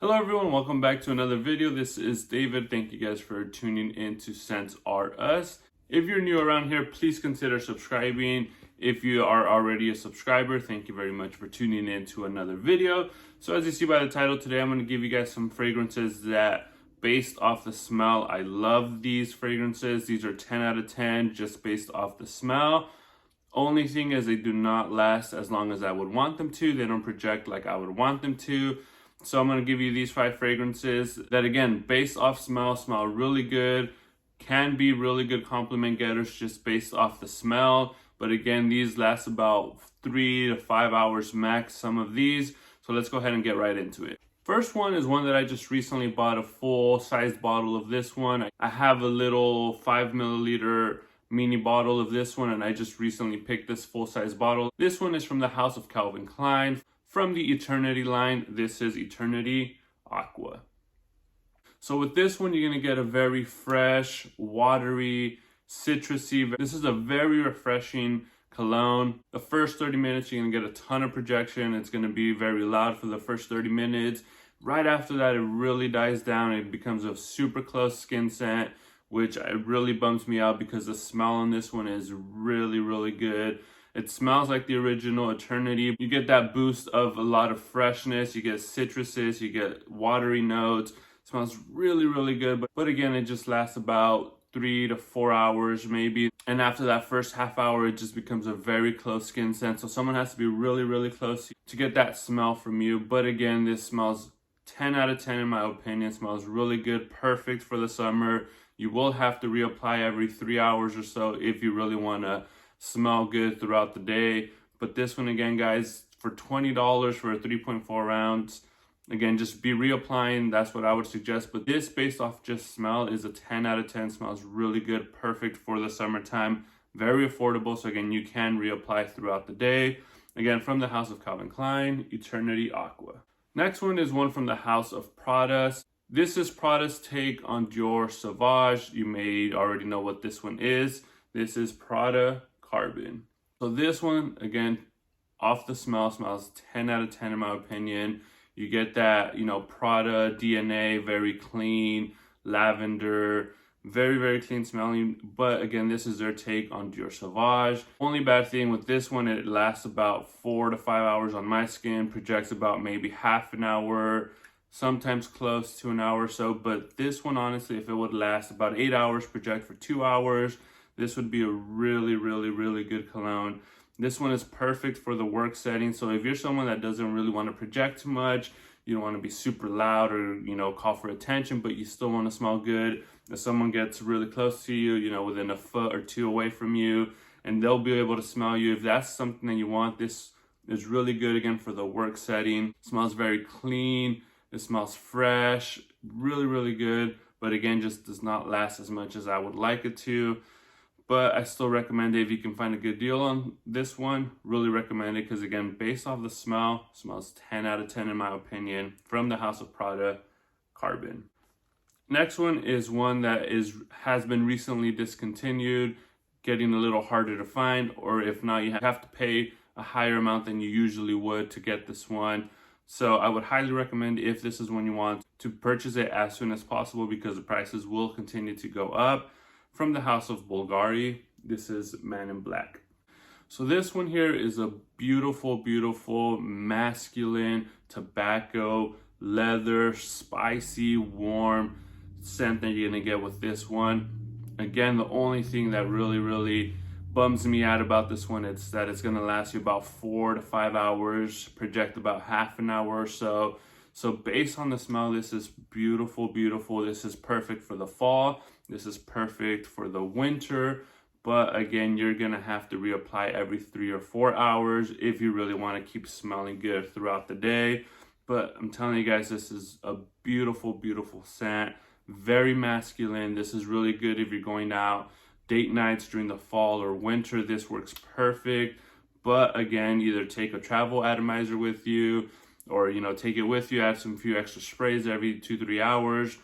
Hello everyone, welcome back to another video. This is David. Thank you guys for tuning in to Scents Are Us. If you're new around here, please consider subscribing. If you are already a subscriber, thank you very much for tuning in to another video. So as you see by the title, today I'm going to give you guys some fragrances that, based off the smell, I love these fragrances. These are 10 out of 10 just based off the smell. Only thing is they do not last as long as I would want them to. They don't project like I would want them to. So I'm going to give you these 5 fragrances that, again, based off smell really good, can be really good compliment getters just based off the smell. But again, these last about 3 to 5 hours max, some of these. So let's go ahead and get right into it. First one is one that I just recently bought, a full-sized bottle of this one. I have a little 5 milliliter mini bottle of this one, and I just recently picked this full-size bottle. This one is from the house of Calvin Klein. From the Eternity line, this is Eternity Aqua. So with this one, you're going to get a very fresh, watery, citrusy. This is a very refreshing cologne. The first 30 minutes, you're going to get a ton of projection. It's going to be very loud for the first 30 minutes. Right after that, it really dies down. It becomes a super close skin scent, which really bums me out because the smell on this one is really, really good. It smells like the original Eternity. You get that boost of a lot of freshness. You get citruses, you get watery notes. It smells really, really good. But again, it just lasts about 3 to 4 hours maybe. And after that first half hour, it just becomes a very close skin scent. So someone has to be really, really close to get that smell from you. But again, this smells 10 out of 10 in my opinion. It smells really good, perfect for the summer. You will have to reapply every 3 hours or so if you really want to smell good throughout the day. But this one, again, guys, for $20 for a 3.4 ounce, again, just be reapplying. That's what I would suggest. But this, based off just smell, is a 10 out of 10. Smells really good, perfect for the summertime, very affordable. So again, you can reapply throughout the day. Again, from the house of Calvin Klein, Eternity Aqua. Next one is one from the house of Prada. This is Prada's take on Dior Sauvage. You may already know what this one is. This is Prada Carbon. So this one, again, off the smell, smells 10 out of 10 in my opinion. You get that, Prada DNA, very clean, lavender, very, very clean smelling. But again, this is their take on Dior Sauvage. Only bad thing with this one, it lasts about 4 to 5 hours on my skin, projects about maybe half an hour, sometimes close to an hour or so. But this one, honestly, if it would last about 8 hours, project for 2 hours, this would be a really, really, really good cologne. This one is perfect for the work setting. So if you're someone that doesn't really want to project too much, you don't want to be super loud or, call for attention, but you still want to smell good. If someone gets really close to you, within a foot or 2 away from you, and they'll be able to smell you. If that's something that you want, this is really good, again, for the work setting. It smells very clean. It smells fresh, really, really good. But again, just does not last as much as I would like it to. But I still recommend it if you can find a good deal on this one. Really recommend it because, again, based off the smell, smells 10 out of 10 in my opinion, from the house of Prada Carbon. Next one is one that has been recently discontinued, getting a little harder to find, or if not, you have to pay a higher amount than you usually would to get this one. So I would highly recommend, if this is one you want, to purchase it as soon as possible because the prices will continue to go up. From the house of Bulgari, this is Man in Black. So this one here is a beautiful, beautiful, masculine, tobacco, leather, spicy, warm scent that you're gonna get with this one. Again, the only thing that really, really bums me out about this one is that it's gonna last you about 4 to 5 hours, project about half an hour or so. So based on the smell, this is beautiful, beautiful. This is perfect for the fall. This is perfect for the winter. But again, you're gonna have to reapply every 3 or 4 hours if you really wanna keep smelling good throughout the day. But I'm telling you guys, this is a beautiful, beautiful scent. Very masculine. This is really good if you're going out date nights during the fall or winter. This works perfect. But again, either take a travel atomizer with you, or take it with you, add some few extra sprays every 2-3 hours.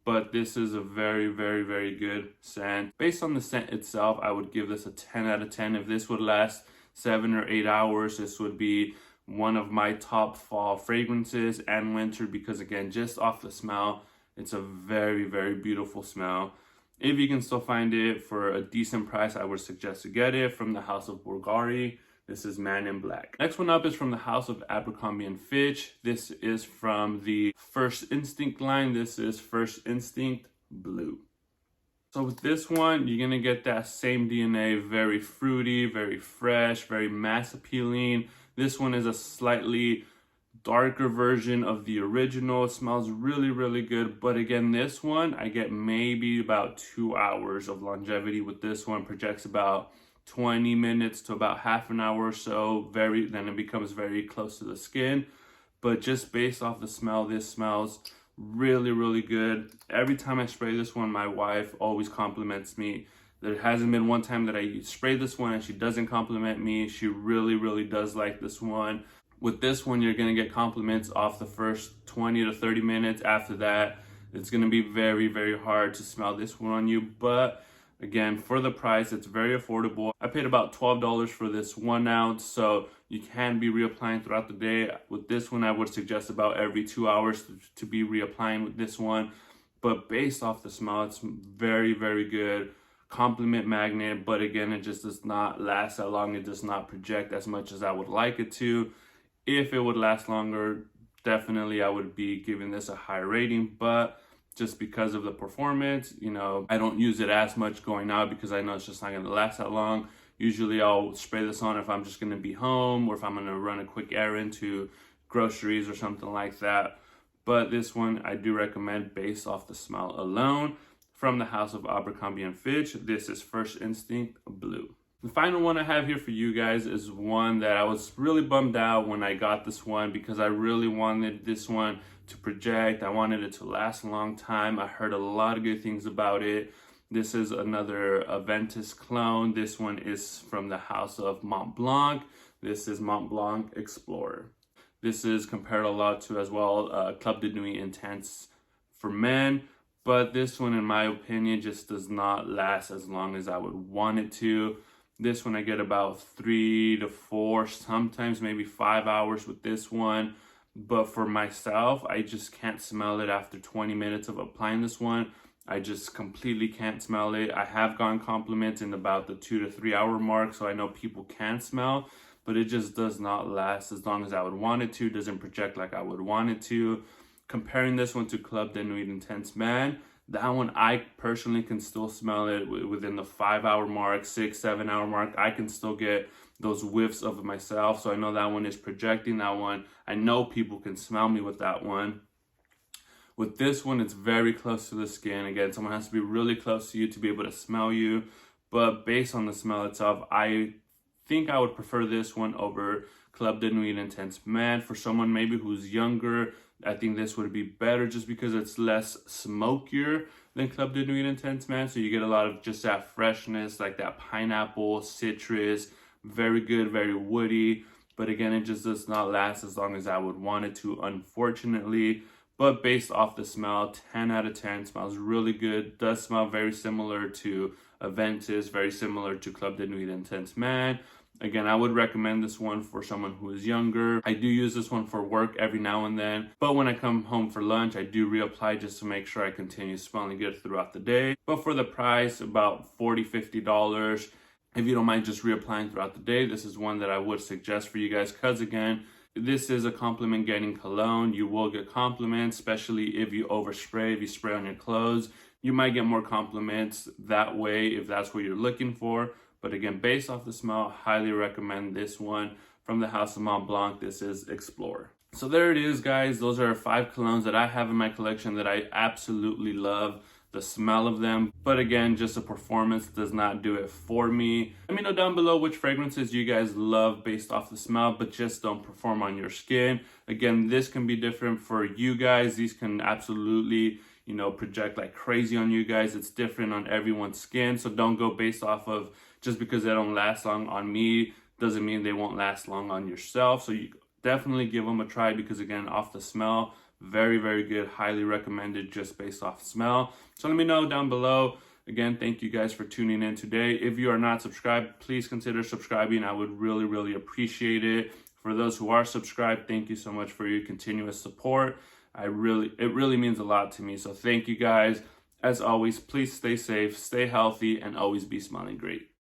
But this is a very, very, very good scent. Based on the scent itself, I would give this a 10 out of 10. If this would last 7 or 8 hours, this would be one of my top fall fragrances and winter, because again, just off the smell, it's a very, very beautiful smell. If you can still find it for a decent price, I would suggest to get it from the house of Bulgari. This is Man in Black. Next one up is from the house of Abercrombie and Fitch. This is from the First Instinct line. This is First Instinct Blue. So with this one, you're gonna get that same DNA, very fruity, very fresh, very mass appealing. This one is a slightly darker version of the original. It smells really, really good. But again, this one, I get maybe about 2 hours of longevity with this one. Projects about 20 minutes to about half an hour or so. Then it becomes very close to the skin. But just based off the smell, this smells really, really good. Every time I spray this one, my wife always compliments me. There hasn't been one time that I spray this one and she doesn't compliment me. She really, really does like this one. With this one, you're gonna get compliments off the first 20 to 30 minutes. After that, it's gonna be very, very hard to smell this one on you. But again, for the price, it's very affordable. I paid about $12 for this 1 ounce, so you can be reapplying throughout the day. With this one, I would suggest about every 2 hours to be reapplying with this one. But based off the smell, it's very, very good. Compliment magnet, but again, it just does not last that long. It does not project as much as I would like it to. If it would last longer, definitely I would be giving this a high rating, but just because of the performance, I don't use it as much going out because I know it's just not going to last that long. Usually I'll spray this on if I'm just going to be home or if I'm going to run a quick errand to groceries or something like that. But this one I do recommend based off the smell alone. From the house of Abercrombie and Fitch, this is First Instinct Blue. The final one I have here for you guys is one that I was really bummed out when I got this one because I really wanted this one to project. I wanted it to last a long time. I heard a lot of good things about it. This is another Aventus clone. This one is from the house of Mont Blanc. This is Mont Blanc Explorer. This is compared a lot to as well Club de Nuit Intense for men. But this one, in my opinion, just does not last as long as I would want it to. This one I get about 3 to 4, sometimes maybe 5 hours with this one. But for myself, I just can't smell it after 20 minutes of applying this one. I just completely can't smell it. I have gotten compliments in about the 2 to 3 hour mark, so I know people can smell, but it just does not last as long as I would want it to. Doesn't project like I would want it to. Comparing this one to Club de Nuit Intense Man, that one I personally can still smell it within the 5 hour mark, 6, 7 hour mark. I can still get those whiffs of it myself. So I know that one is projecting. That one, I know people can smell me with that one. With this one, it's very close to the skin. Again, someone has to be really close to you to be able to smell you. But based on the smell itself, I think I would prefer this one over Club de Nuit Intense Man. For someone maybe who's younger, I think this would be better just because it's less smokier than Club de Nuit Intense Man. So you get a lot of just that freshness, like that pineapple, citrus, very good, very woody. But again, it just does not last as long as I would want it to, unfortunately. But based off the smell, 10 out of 10, smells really good. Does smell very similar to Aventus, very similar to Club de Nuit Intense Man. Again, I would recommend this one for someone who is younger. I do use this one for work every now and then, but when I come home for lunch, I do reapply just to make sure I continue smelling good throughout the day. But for the price, about $40, $50, if you don't mind just reapplying throughout the day, this is one that I would suggest for you guys because, again, this is a compliment getting cologne. You will get compliments, especially if you overspray, if you spray on your clothes. You might get more compliments that way if that's what you're looking for. But again, based off the smell, highly recommend this one from the house of Mont Blanc. This is Explorer. So there it is, guys. Those are 5 colognes that I have in my collection that I absolutely love the smell of them. But again, just the performance does not do it for me. Let me know down below which fragrances you guys love based off the smell, but just don't perform on your skin. Again, this can be different for you guys. These can absolutely, project like crazy on you guys. It's different on everyone's skin. So don't go based off of just because they don't last long on me doesn't mean they won't last long on yourself. So you definitely give them a try because, again, off the smell, very, very good. Highly recommended just based off smell. So let me know down below. Again, thank you guys for tuning in today. If you are not subscribed, please consider subscribing. I would really, really appreciate it. For those who are subscribed, thank you so much for your continuous support. It really means a lot to me. So thank you guys. As always, please stay safe, stay healthy, and always be smiling great.